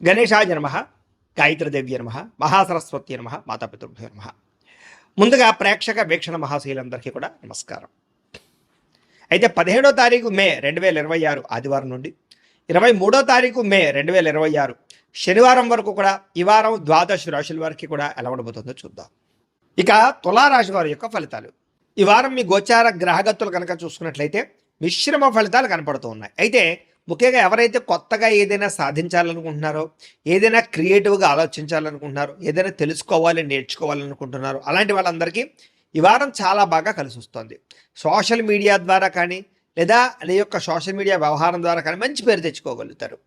గణేశాయ నమః, గాయత్రీదేవ్య నమః, మహాసరస్వతి నమః, మాతాపితృభ్యో నమః. ముందుగా ప్రేక్షక వీక్షణ మహాశీలందరికీ కూడా నమస్కారం. అయితే 17వ తారీఖు మే 2026 ఆదివారం నుండి 23వ తారీఖు మే 2026 శనివారం వరకు కూడా ఈ వారం ద్వాదశ రాశుల వారికి కూడా ఎలా ఉండబోతుందో చూద్దాం. ఇక తులారాశి వారి యొక్క ఫలితాలు. ఈ వారం మీ గోచార గ్రహగతులు కనుక చూసుకున్నట్లయితే మిశ్రమ ఫలితాలు కనపడుతూ ఉన్నాయి. అయితే ముఖ్యంగా ఎవరైతే కొత్తగా ఏదైనా సాధించాలనుకుంటున్నారో, ఏదైనా క్రియేటివ్గా ఆలోచించాలనుకుంటున్నారో, ఏదైనా తెలుసుకోవాలి నేర్చుకోవాలనుకుంటున్నారో అలాంటి వాళ్ళందరికీ ఈ వారం చాలా బాగా కలిసి వస్తుంది. సోషల్ మీడియా ద్వారా కానీ లేదా ఈ యొక్క సోషల్ మీడియా వ్యవహారం ద్వారా కానీ మంచి పేరు తెచ్చుకోగలుగుతారు.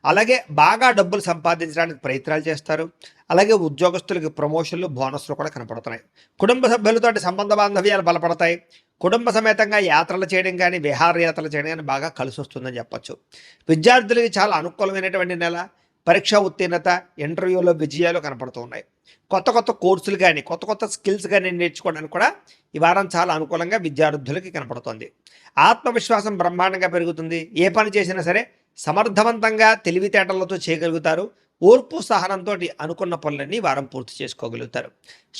అలాగే బాగా డబ్బులు సంపాదించడానికి ప్రయత్నాలు చేస్తారు. అలాగే ఉద్యోగస్తులకి ప్రమోషన్లు బోనస్లు కూడా కనపడుతున్నాయి. కుటుంబ సభ్యులతోటి సంబంధ బాంధవ్యాలు బలపడతాయి. కుటుంబ సమేతంగా యాత్రలు చేయడం కానీ విహారయాత్రలు చేయడం కానీ బాగా కలిసి వస్తుందని చెప్పచ్చు. విద్యార్థులకి చాలా అనుకూలమైనటువంటి నెల. పరీక్షా ఉత్తీర్ణత, ఇంటర్వ్యూలో విజయాలు కనపడుతూ ఉన్నాయి. కొత్త కొత్త కోర్సులు కానీ కొత్త కొత్త స్కిల్స్ కానీ నేర్చుకోవడానికి కూడా ఈ వారం చాలా అనుకూలంగా విద్యార్థులకి కనపడుతుంది. ఆత్మవిశ్వాసం బ్రహ్మాండంగా పెరుగుతుంది. ఏ పని చేసినా సరే సమర్థవంతంగా తెలివితేటలతో చేయగలుగుతారు. ఓర్పు సహనంతో అనుకున్న పనులన్నీ వారం పూర్తి చేసుకోగలుగుతారు.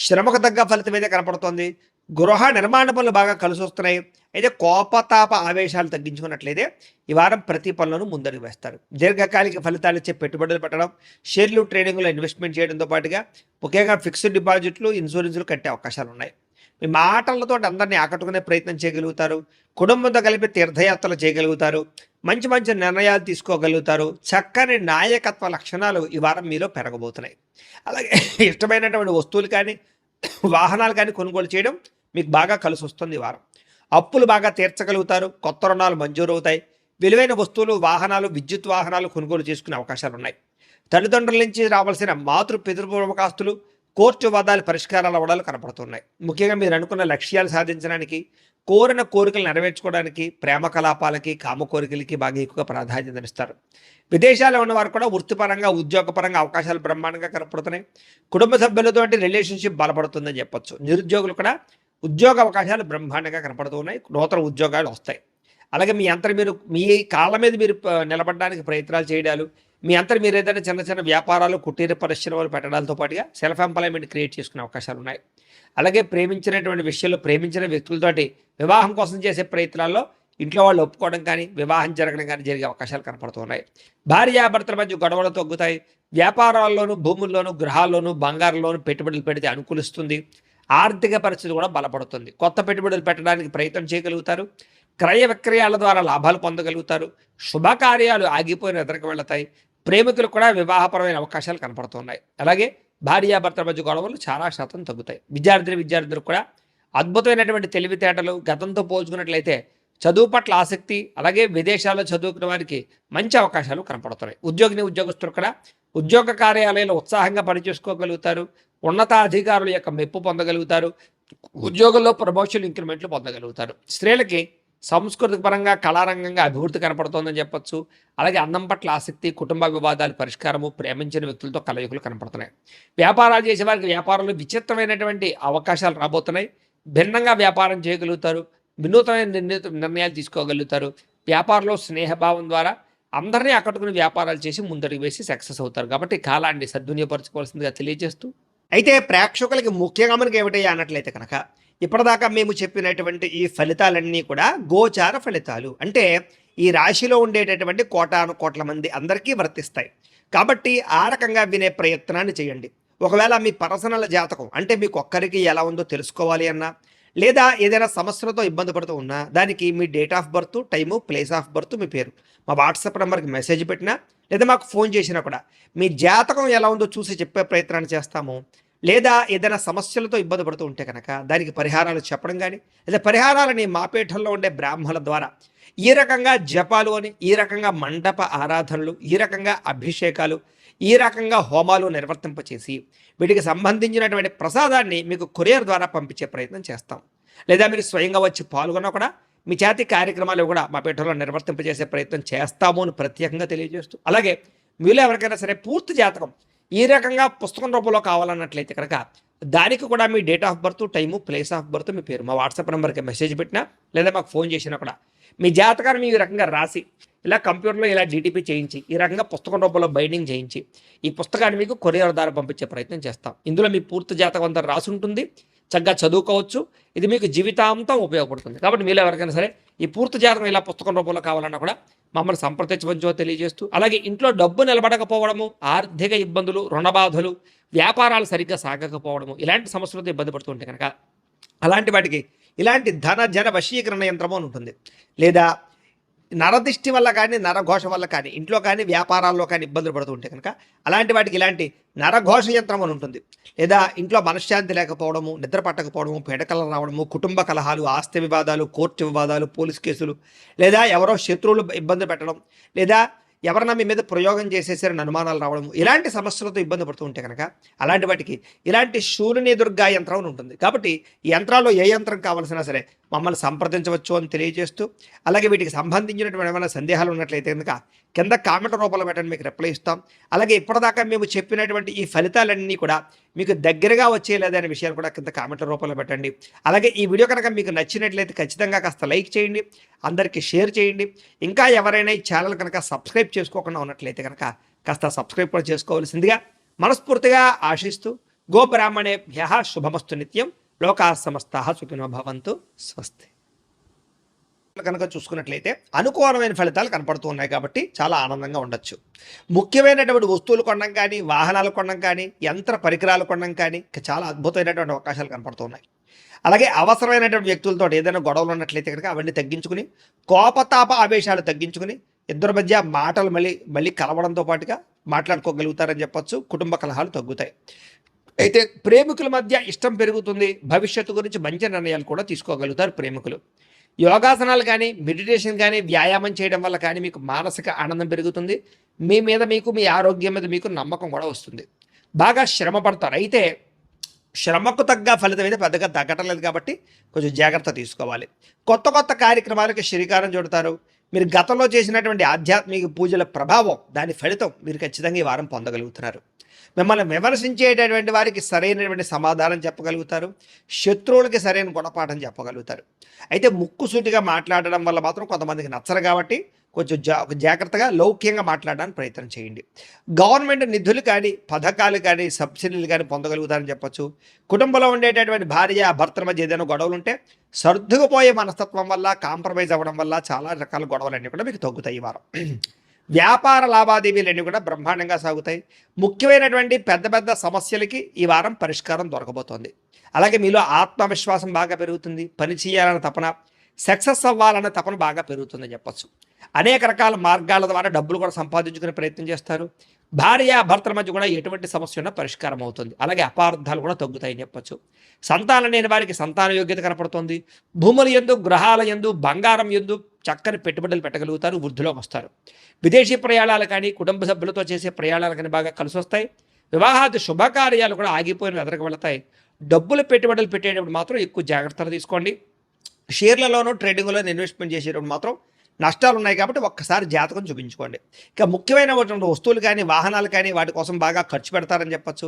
శ్రమకు తగ్గ ఫలితం అయితే కనపడుతోంది. గృహ నిర్మాణ పనులు బాగా కలిసి వస్తున్నాయి. అయితే కోపతాప ఆవేశాలు తగ్గించుకున్నట్లయితే ఈ వారం ప్రతి పనులను ముందడుగు వేస్తారు. దీర్ఘకాలిక ఫలితాలు ఇచ్చే పెట్టుబడులు పెట్టడం, షేర్లు ట్రేడింగ్లో ఇన్వెస్ట్మెంట్ చేయడంతో పాటుగా ముఖ్యంగా ఫిక్స్డ్ డిపాజిట్లు, ఇన్సూరెన్సులు కట్టే అవకాశాలు ఉన్నాయి. మీ మాటలతో అందరినీ ఆకట్టుకునే ప్రయత్నం చేయగలుగుతారు. కుటుంబంతో కలిపి తీర్థయాత్రలు చేయగలుగుతారు. మంచి మంచి నిర్ణయాలు తీసుకోగలుగుతారు. చక్కని నాయకత్వ లక్షణాలు ఈ వారం మీలో పెరగబోతున్నాయి. అలాగే ఇష్టమైనటువంటి వస్తువులు కానీ వాహనాలు కానీ కొనుగోలు చేయడం మీకు బాగా కలిసి వస్తుంది. ఈ వారం అప్పులు బాగా తీర్చగలుగుతారు. కొత్త రుణాలు మంజూరు అవుతాయి. విలువైన వస్తువులు, వాహనాలు, విద్యుత్ వాహనాలు కొనుగోలు చేసుకునే అవకాశాలు ఉన్నాయి. తల్లిదండ్రుల నుంచి రావాల్సిన పితృపూర్వకాస్తులు, కోర్టు వాదాలు పరిష్కారాలు అవ్వడాలు కనపడుతున్నాయి. ముఖ్యంగా మీరు అనుకున్న లక్ష్యాలు సాధించడానికి, కోరిన కోరికలు నెరవేర్చుకోవడానికి, ప్రేమ కలాపాలకి, కామ కోరికలకి బాగా ఎక్కువగా ప్రాధాన్యతనిస్తారు. విదేశాల్లో ఉన్నవారు కూడా వృత్తిపరంగా, ఉద్యోగపరంగా అవకాశాలు బ్రహ్మాండంగా కనపడుతున్నాయి. కుటుంబ సభ్యులతోటి రిలేషన్షిప్ బలపడుతుందని చెప్పొచ్చు. నిరుద్యోగులు కూడా ఉద్యోగ అవకాశాలు బ్రహ్మాండంగా కనపడుతూ ఉన్నాయి. నూతన ఉద్యోగాలు వస్తాయి. అలాగే మీ కాళ్ళ మీద మీరు నిలబడడానికి ప్రయత్నాలు చేయడాలు, మీ అంతా మీరు ఏదైనా చిన్న చిన్న వ్యాపారాలు, కుటీర పరిశ్రమలు పెట్టడాలతో పాటుగా సెల్ఫ్ ఎంప్లాయ్మెంట్ క్రియేట్ చేసుకునే అవకాశాలు ఉన్నాయి. అలాగే ప్రేమించినటువంటి విషయంలో ప్రేమించిన వ్యక్తులతోటి వివాహం కోసం చేసే ప్రయత్నాల్లో ఇంట్లో వాళ్ళు ఒప్పుకోవడం కానీ వివాహం జరగడం కానీ జరిగే అవకాశాలు కనపడుతున్నాయి. భార్యాభర్తల మధ్య గొడవలు తగ్గుతాయి. వ్యాపారాల్లోనూ, భూముల్లోనూ, గృహాల్లోనూ, బంగారంలోనూ పెట్టుబడులు పెడితే అనుకూలిస్తుంది. ఆర్థిక పరిస్థితి కూడా బలపడుతుంది. కొత్త పెట్టుబడులు పెట్టడానికి ప్రయత్నం చేయగలుగుతారు. క్రయ విక్రయాల ద్వారా లాభాలు పొందగలుగుతారు. శుభకార్యాలు ఆగిపోయిన ఎదురుకు వెళతాయి. ప్రేమికులు కూడా వివాహపరమైన అవకాశాలు కనపడుతున్నాయి. అలాగే భార్యాభర్తల మధ్య గొడవలు చాలా శాతం తగ్గుతాయి. విద్యార్థులకు కూడా అద్భుతమైనటువంటి తెలివితేటలు. గతంతో పోల్చుకున్నట్లయితే చదువు పట్ల ఆసక్తి, అలాగే విదేశాల్లో చదువుకున్న వారికి మంచి అవకాశాలు కనపడుతున్నాయి. ఉద్యోగస్తులు కూడా ఉద్యోగ కార్యాలయంలో ఉత్సాహంగా పనిచేసుకోగలుగుతారు. ఉన్నతాధికారుల యొక్క మెప్పు పొందగలుగుతారు. ఉద్యోగంలో ప్రమోషన్, ఇంక్రిమెంట్లు పొందగలుగుతారు. స్త్రీలకి సాంస్కృతిక పరంగా, కళారంగంగా అభివృద్ధి కనపడుతోందని చెప్పొచ్చు. అలాగే అందం పట్ల ఆసక్తి, కుటుంబ వివాదాలు పరిష్కారము, ప్రేమించిన వ్యక్తులతో కలయికలు కనపడుతున్నాయి. వ్యాపారాలు చేసే వారికి వ్యాపారంలో విచిత్రమైనటువంటి అవకాశాలు రాబోతున్నాయి. భిన్నంగా వ్యాపారం చేయగలుగుతారు. వినూతమైన నిర్ణయాలు తీసుకోగలుగుతారు. వ్యాపారంలో స్నేహభావం ద్వారా అందరినీ ఆకట్టుకుని వ్యాపారాలు చేసి ముందడుగు వేసి సక్సెస్ అవుతారు. కాబట్టి కాలాన్ని సద్వినియోగపరచుకోవాల్సిందిగా తెలియజేస్తూ, అయితే ప్రేక్షకులకి ముఖ్యంగా మనకి ఏమిటయ్యా అన్నట్లయితే కనుక ఇప్పటిదాకా మేము చెప్పినటువంటి ఈ ఫలితాలన్నీ కూడా గోచార ఫలితాలు. అంటే ఈ రాశిలో ఉండేటటువంటి కోటాను కోట్ల మంది అందరికీ వర్తిస్తాయి. కాబట్టి ఆ రకంగా వినే ప్రయత్నాన్ని చేయండి. ఒకవేళ మీ పర్సనల్ జాతకం అంటే మీకు ఒక్కరికి ఎలా ఉందో తెలుసుకోవాలి అన్నా, లేదా ఏదైనా సమస్యలతో ఇబ్బంది పడుతూ ఉన్నా దానికి మీ date of birth, time, place of birth, మీ పేరు మా వాట్సాప్ నెంబర్కి మెసేజ్ పెట్టినా లేదా మాకు ఫోన్ చేసినా కూడా మీ జాతకం ఎలా ఉందో చూసి చెప్పే ప్రయత్నాన్ని చేస్తాము. లేదా ఏదైనా సమస్యలతో ఇబ్బంది పడుతూ ఉంటే కనుక దానికి పరిహారాలు చెప్పడం కానీ, లేదా పరిహారాలని మా పీఠంలో ఉండే బ్రాహ్మణుల ద్వారా ఈ రకంగా జపాలు అని, ఈ రకంగా మండప ఆరాధనలు, ఈ రకంగా అభిషేకాలు, ఈ రకంగా హోమాలు నిర్వర్తింపచేసి వీటికి సంబంధించినటువంటి ప్రసాదాన్ని మీకు కొరియర్ ద్వారా పంపించే ప్రయత్నం చేస్తాం. లేదా మీరు స్వయంగా వచ్చి పాల్గొన్నా కూడా మీ చేతి కార్యక్రమాలు కూడా మా పీఠంలో నిర్వర్తింపజేసే ప్రయత్నం చేస్తాము అని ప్రత్యేకంగా తెలియజేస్తూ, అలాగే మీలో ఎవరికైనా సరే పూర్తి జాతకం ఈ రకంగా పుస్తకం రూపంలో కావాలన్నట్లయితే కనుక దానికి కూడా మీ date of birth, time, place of birth, మీ పేరు మా వాట్సాప్ నెంబర్కి మెసేజ్ పెట్టినా లేదా మాకు ఫోన్ చేసినా కూడా మీ జాతకాన్ని ఈ రకంగా రాసి ఇలా కంప్యూటర్లో ఇలా జీటీపీ చేయించి ఈ రకంగా పుస్తకం రూపంలో బైండింగ్ చేయించి ఈ పుస్తకాన్ని మీకు కొరియర్ ద్వారా పంపించే ప్రయత్నం చేస్తాం. ఇందులో మీ పూర్తి జాతకం అంతా రాసి ఉంటుంది, చక్కగా చదువుకోవచ్చు. ఇది మీకు జీవితాంతం ఉపయోగపడుతుంది. కాబట్టి మీరు ఎవరికైనా సరే ఈ పూర్తి జాతకం ఇలా పుస్తకం రూపంలో కావాలన్నా కూడా మమ్మల్ని సంప్రదించవచ్చో తెలియజేస్తూ, అలాగే ఇంట్లో డబ్బు నిలబడకపోవడము, ఆర్థిక ఇబ్బందులు, రుణబాధలు, వ్యాపారాలు సరిగ్గా సాగకపోవడము, ఇలాంటి సమస్యలతో ఇబ్బంది పడుతుంటే కనుక అలాంటి వాటికి ఇలాంటి ధన జన వశీకరణ యంత్రము అని ఉంటుంది. లేదా నరదిష్టి వల్ల కానీ నరఘోష వల్ల కానీ ఇంట్లో కానీ వ్యాపారాల్లో కానీ ఇబ్బందులు పడుతూ ఉంటే కనుక అలాంటి వాటికి ఇలాంటి నరఘోష యంత్రం అని ఉంటుంది. లేదా ఇంట్లో మనశ్శాంతి లేకపోవడము, నిద్ర పట్టకపోవడము, పీడకలు రావడము, కుటుంబ కలహాలు, ఆస్తి వివాదాలు, కోర్టు వివాదాలు, పోలీస్ కేసులు, లేదా ఎవరో శత్రువులు ఇబ్బంది పెట్టడం, లేదా ఎవరన్నా మీ మీద ప్రయోగం చేసేసారని అనుమానాలు రావడం, ఇలాంటి సమస్యలతో ఇబ్బంది పడుతూ ఉంటే కనుక అలాంటి వాటికి ఇలాంటి శూలిని దుర్గా యంత్రం అని ఉంటుంది. కాబట్టి ఈ యంత్రాల్లో ఏ యంత్రం కావాల్సినా సరే మమ్మల్ని సంప్రదించవచ్చు అని తెలియజేస్తూ, అలాగే వీటికి సంబంధించినటువంటి ఏమైనా సందేహాలు ఉన్నట్లయితే కనుక కింద కామెంట్ రూపంలో పెట్టండి, మీకు రిప్లై ఇస్తాం. అలాగే ఇప్పటిదాకా మేము చెప్పినటువంటి ఈ ఫలితాలన్నీ కూడా మీకు దగ్గరగా వచ్చేలేదనే విషయాలు కూడా కింద కామెంట్ల రూపంలో పెట్టండి. అలాగే ఈ వీడియో కనుక మీకు నచ్చినట్లయితే ఖచ్చితంగా కాస్త లైక్ చేయండి, అందరికీ షేర్ చేయండి. ఇంకా ఎవరైనా ఈ ఛానల్ కనుక సబ్స్క్రైబ్ చేసుకోకుండా ఉన్నట్లయితే కనుక కాస్త సబ్స్క్రైబ్ కూడా చేసుకోవాల్సిందిగా మనస్ఫూర్తిగా ఆశిస్తూ, గోబ్రాహ్మణేభ్యః శుభమస్తు నిత్యం, లోకా సమస్తాః సుఖినో భవంతు, స్వస్తి. కనుక చూసుకున్నట్లయితే అనుకూలమైన ఫలితాలు కనపడుతూ ఉన్నాయి కాబట్టి చాలా ఆనందంగా ఉండొచ్చు. ముఖ్యమైనటువంటి వస్తువులు కొనడం కానీ, వాహనాలు కొనడం కానీ, యంత్ర పరికరాలు కొనడం కానీ చాలా అద్భుతమైనటువంటి అవకాశాలు కనపడుతున్నాయి. అలాగే అవసరమైనటువంటి వ్యక్తులతో ఏదైనా గొడవలు ఉన్నట్లయితే కనుక అవన్నీ తగ్గించుకుని, కోపతాప ఆవేశాలు తగ్గించుకుని, ఇద్దరి మధ్య మాటలు మళ్ళీ కలవడంతో పాటుగా మాట్లాడుకోగలుగుతారని చెప్పొచ్చు. కుటుంబ కలహాలు తగ్గుతాయి. అయితే ప్రేమికుల మధ్య ఇష్టం పెరుగుతుంది. భవిష్యత్తు గురించి మంచి నిర్ణయాలు కూడా తీసుకోగలుగుతారు ప్రేమికులు. యోగాసనాలు కానీ, మెడిటేషన్ కానీ, వ్యాయామం చేయడం వల్ల కానీ మీకు మానసిక ఆనందం పెరుగుతుంది. మీ మీద మీకు, మీ ఆరోగ్యం మీద మీకు నమ్మకం కూడా వస్తుంది. బాగా శ్రమ పడతారు. అయితే శ్రమకు తగ్గ ఫలితం అయితే పెద్దగా తగ్గటలేదు కాబట్టి కొంచెం జాగ్రత్త తీసుకోవాలి. కొత్త కొత్త కార్యక్రమాలకు శ్రీకారం చుడతారు. మీరు గతంలో చేసినటువంటి ఆధ్యాత్మిక పూజల ప్రభావం, దాని ఫలితం మీరు ఖచ్చితంగా ఈ వారం పొందగలుగుతున్నారు. మిమ్మల్ని విమర్శించేటటువంటి వారికి సరైనటువంటి సమాధానం చెప్పగలుగుతారు. శత్రువులకి సరైన గుణపాఠం చెప్పగలుగుతారు. అయితే ముక్కుసూటిగా మాట్లాడడం వల్ల మాత్రం కొంతమందికి నచ్చరు కాబట్టి కొంచెం జాగ్రత్తగా లౌక్యంగా మాట్లాడడానికి ప్రయత్నం చేయండి. గవర్నమెంట్ నిధులు కానీ, పథకాలు కానీ, సబ్సిడీలు కానీ పొందగలుగుతారని చెప్పొచ్చు. కుటుంబంలో ఉండేటటువంటి భార్య భర్తల మధ్య ఏదైనా గొడవలు ఉంటే సర్దుకుపోయే మనస్తత్వం వల్ల, కాంప్రమైజ్ అవ్వడం వల్ల చాలా రకాల గొడవలన్నీ కూడా మీకు తగ్గుతాయి ఈ వారం. వ్యాపార లావాదేవీలన్నీ కూడా బ్రహ్మాండంగా సాగుతాయి. ముఖ్యమైనటువంటి పెద్ద పెద్ద సమస్యలకి ఈ వారం పరిష్కారం దొరకబోతోంది. అలాగే మీలో ఆత్మవిశ్వాసం బాగా పెరుగుతుంది. పని చేయాలన్న తపన, సక్సెస్ అవ్వాలన్న తపన బాగా పెరుగుతుందని చెప్పొచ్చు. అనేక రకాల మార్గాల ద్వారా డబ్బులు కూడా సంపాదించుకునే ప్రయత్నం చేస్తారు. భార్య భర్తల మధ్య కూడా ఎటువంటి సమస్య ఉన్నా పరిష్కారం అవుతుంది. అలాగే అపార్థాలు కూడా తగ్గుతాయని చెప్పొచ్చు. సంతానం లేని వారికి సంతాన యోగ్యత కనపడుతుంది. భూముల యందు, గృహాల యందు, బంగారం యందు చక్కని పెట్టుబడులు పెట్టగలుగుతారు. వృద్ధిలోకి వస్తారు. విదేశీ ప్రయాణాలు కానీ, కుటుంబ సభ్యులతో చేసే ప్రయాణాలు కానీ బాగా కలిసి వస్తాయి. వివాహాది శుభకార్యాలు కూడా ఆగిపోయిన ఎదరికి వెళతాయి. డబ్బులు పెట్టుబడులు పెట్టేటప్పుడు మాత్రం ఎక్కువ జాగ్రత్తలు తీసుకోండి. షేర్లలోనూ ట్రేడింగ్లోనూ ఇన్వెస్ట్మెంట్ చేసేటప్పుడు మాత్రం నష్టాలు ఉన్నాయి కాబట్టి ఒక్కసారి జాతకం చూపించుకోండి. ఇక ముఖ్యమైనటువంటి వస్తువులు కానీ, వాహనాలు కానీ వాటి కోసం బాగా ఖర్చు పెడతారని చెప్పొచ్చు.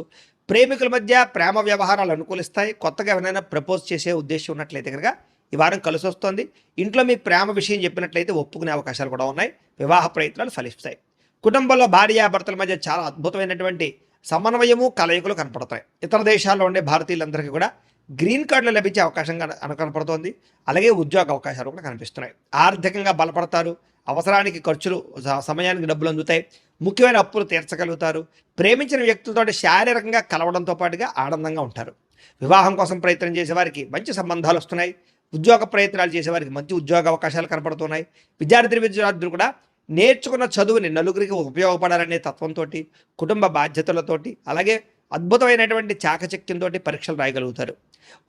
ప్రేమికుల మధ్య ప్రేమ వ్యవహారాలు అనుకూలిస్తాయి. కొత్తగా ఎవరైనా ప్రపోజ్ చేసే ఉద్దేశం ఉన్నట్లయితే కనుక ఈ వారం కలిసి వస్తుంది. ఇంట్లో మీ ప్రేమ విషయం చెప్పినట్లయితే ఒప్పుకునే అవకాశాలు కూడా ఉన్నాయి. వివాహ ప్రయత్నాలు ఫలిస్తాయి. కుటుంబంలో భార్యాభర్తల మధ్య చాలా అద్భుతమైనటువంటి సమన్వయము, కలయికలు కనపడతాయి. ఇతర దేశాల్లో ఉండే భారతీయులందరికీ కూడా గ్రీన్ కార్డులు లభించే అవకాశంగా కనపడుతోంది. అలాగే ఉద్యోగ అవకాశాలు కూడా కనిపిస్తున్నాయి. ఆర్థికంగా బలపడతారు. అవసరానికి ఖర్చులు, సమయానికి డబ్బులు అందుతాయి. ముఖ్యమైన అప్పులు తీర్చగలుగుతారు. ప్రేమించిన వ్యక్తులతో శారీరకంగా కలవడంతో పాటుగా ఆనందంగా ఉంటారు. వివాహం కోసం ప్రయత్నం చేసేవారికి మంచి సంబంధాలు వస్తున్నాయి. ఉద్యోగ ప్రయత్నాలు చేసేవారికి మంచి ఉద్యోగ అవకాశాలు కనపడుతున్నాయి. విద్యార్థులు కూడా నేర్చుకున్న చదువుని నలుగురికి ఉపయోగపడాలనే తత్వంతో, కుటుంబ బాధ్యతలతోటి, అలాగే అద్భుతమైనటువంటి చాకచక్యంతో పరీక్షలు రాయగలుగుతారు.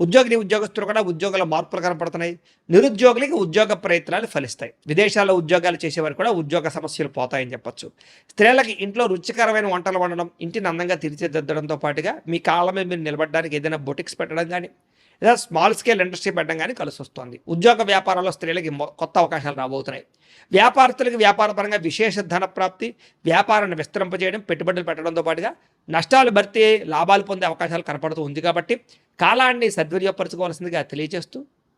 ఉద్యోగస్తులు కూడా ఉద్యోగాల మార్పులు కనపడుతున్నాయి. నిరుద్యోగులకి ఉద్యోగ ప్రయత్నాలు ఫలిస్తాయి. విదేశాల్లో ఉద్యోగాలు చేసేవారు కూడా ఉద్యోగ సమస్యలు పోతాయని చెప్పొచ్చు. స్త్రీలకి ఇంట్లో రుచికరమైన వంటలు వండడం, ఇంటిని అందంగా తీర్చిదిద్దడంతో పాటుగా మీ కాళ్ళ మీద మీరు నిలబడడానికి ఏదైనా బొటిక్స్ పెట్టడం కానీ, లేదా స్మాల్ స్కేల్ ఇండస్ట్రీ పెట్టడం కానీ కలిసి వస్తుంది. ఉద్యోగ వ్యాపారాల్లో స్త్రీలకి కొత్త అవకాశాలు రాబోతున్నాయి. వ్యాపారస్తులకి వ్యాపారపరంగా విశేష ధన ప్రాప్తి, వ్యాపారాన్ని విస్తరింపజేయడం, పెట్టుబడులు పెట్టడంతో పాటుగా నష్టాలు భర్తీ, లాభాలు పొందే అవకాశాలు కనపడుతూ ఉంది. కాబట్టి కాలాన్ని సద్వినియోగపరచుకోవాల్సిందిగా తెలియజేస్తూ